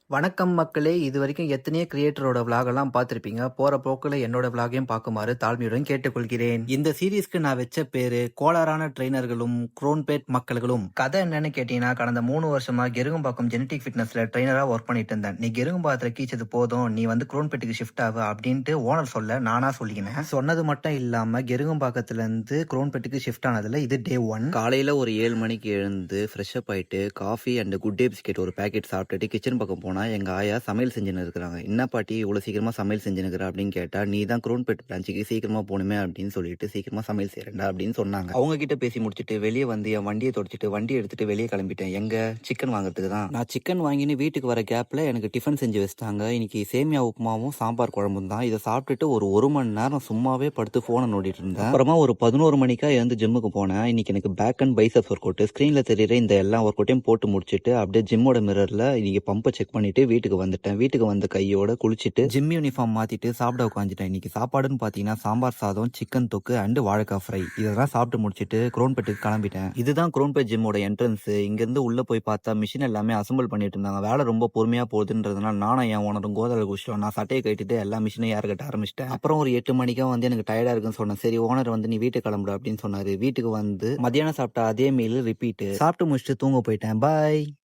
வணக்கம் மக்களே! இதுவரைக்கும் எத்தனையோ கிரியேட்டரோட விளாகெல்லாம் பார்த்திருப்பீங்க. போற போக்குல என்னோட விளாகையும் பார்க்குமாறு தாழ்மையுடன் கேட்டுக்கொள்கிறேன். இந்த சீரிஸ்க்கு நான் வச்ச பேரு கோளாறான ட்ரெய்னர்களும், குரோன்பேட் மக்கள்களும். கதை என்னன்னு கேட்டீங்கன்னா, கடந்த 3 வருஷமா கெருகம்பாக்கம் ஜெனடிக் ஃபிட்னஸ்ல ட்ரெய்னரா ஒர்க் பண்ணிட்டு இருந்தேன். நீ கெருகம்பாக்கத்துல கீச்சது போதும், நீ குரோன்பேட்டுக்கு ஷிஃப்ட் ஆகு அப்படின்ட்டு ஓனர் சொல்ல நானா சொல்லிக்கினேன். சொன்னது மட்டும் இல்லாம கெருகம்பாக்கத்துல இருந்து குரோன்பேட்டுக்கு ஷிஃப்ட் ஆனதுல இது டே 1. காலையில் ஒரு 7 மணிக்கு எழுந்து ஃப்ரெஷ்அப் ஆகிட்டு coffee and good day biscuit ஒரு பேக்கெட் சாப்பிட்டுட்டு கிச்சன் பக்கம் போனால் எங்கள் ஆயா சமையல் செஞ்சுன்னு இருக்கிறாங்க. என்ன பாட்டி இவ்வளோ சீக்கிரமாக சமையல் செஞ்சுனுக்கிற அப்படின்னு கேட்டால், நீ தான் குரோன்பேட் பிரான்ச்சுக்கு சீக்கிரமாக போகணுமே அப்படின்னு சொல்லிட்டு சீக்கிரமாக சமையல் செய்கிறேன்டா அப்படின்னு சொன்னாங்க. அவங்க கிட்ட பேசி முடிச்சுட்டு வெளியே வந்து என் வண்டியை தொடச்சிட்டு வண்டியை எடுத்துட்டு வெளியே கிளம்பிட்டேன். எங்க சிக்கன் வாங்குறதுக்கு தான். நான் சிக்கன் வாங்கின்னு வீட்டுக்கு வர கேப்பில் எனக்கு டிஃபன் செஞ்சு வச்சிட்டாங்க. இன்னைக்கு சேமியா உப்புமாவும் சாம்பார் குழம்பும் தான். இதை சாப்பிட்டுட்டு ஒரு மணி நேரம் சும்மாவே படுத்து ஃபோனை நோண்டிட்டு இருந்தேன். அப்புறமா ஒரு 11 மணிக்கா எழுந்து ஜிம்முக்கு போனேன். இன்னைக்கு எனக்கு back and biceps workout ஸ்க்ரீனில் தெரியுற இந்த எல்லா ஒர்க் அவுட்டையும் போட்டு முடிச்சுட்டு அப்படியே ஜிம்மோட மிரரில் இன்னைக்கு பம்பை செக் பண்ணிட்டு வீட்டுக்கு வந்துட்டேன். வீட்டுக்கு வந்த கையோட குளிச்சுட்டு ஜிம் யூனிஃபார்ம் மாத்திட்டு சாப்பிட உட்காந்துட்டேன். இன்னைக்கு சாப்பாடுன்னு பார்த்தீங்கன்னா சாம்பார் சாதம், சிக்கன் தொக்கு அண்ட் வாழைக்காய் ஃப்ரை. இதெல்லாம் சாப்பிட்டு முடிச்சுட்டு குரோன்பேட்டுக்கு கிளம்பிட்டேன். இதுதான் குரோன்பேட் ஜிம்மோட என்ட்ரன்ஸ். இங்கேருந்து உள்ள போய் பார்த்தா மிஷின் எல்லாமே அசம்பிள் பண்ணிட்டு இருந்தாங்க. வேலை ரொம்ப பொறுமையாக போகுதுன்றதுனால நானும் என் ஓனரும் கோதலை குடிச்சிட்டோம். நான் சட்டையை கட்டிட்டு எல்லா மிஷினையும் யார் கட்ட ஆரம்பிச்சிட்டேன். அப்புறம் ஒரு 8 மணிக்கா எனக்கு டயர்டா இருக்குன்னு சொன்னேன். சரி ஓனர் நீ வீட்டுக்கு கிளம்புற அப்படின்னு சொன்னாரு. வீட்டுக்கு வந்து மத்தியானம் சாப்பிட்ட அதே மீல் ரிப்பீட். சாப்பிட்டு முடிச்சுட்டு தூங்க போயிட்டேன். பாய்.